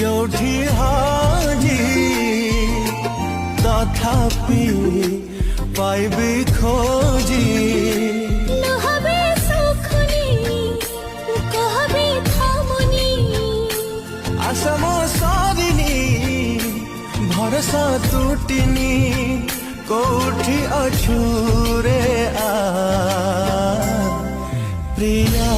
जोठी हाजी तथापि पाइबी खोजी नहबे सुखनी कहबे थामुनी आसम सारिनी भरसा टूटिनी कोठी अछुरे आ प्रिया।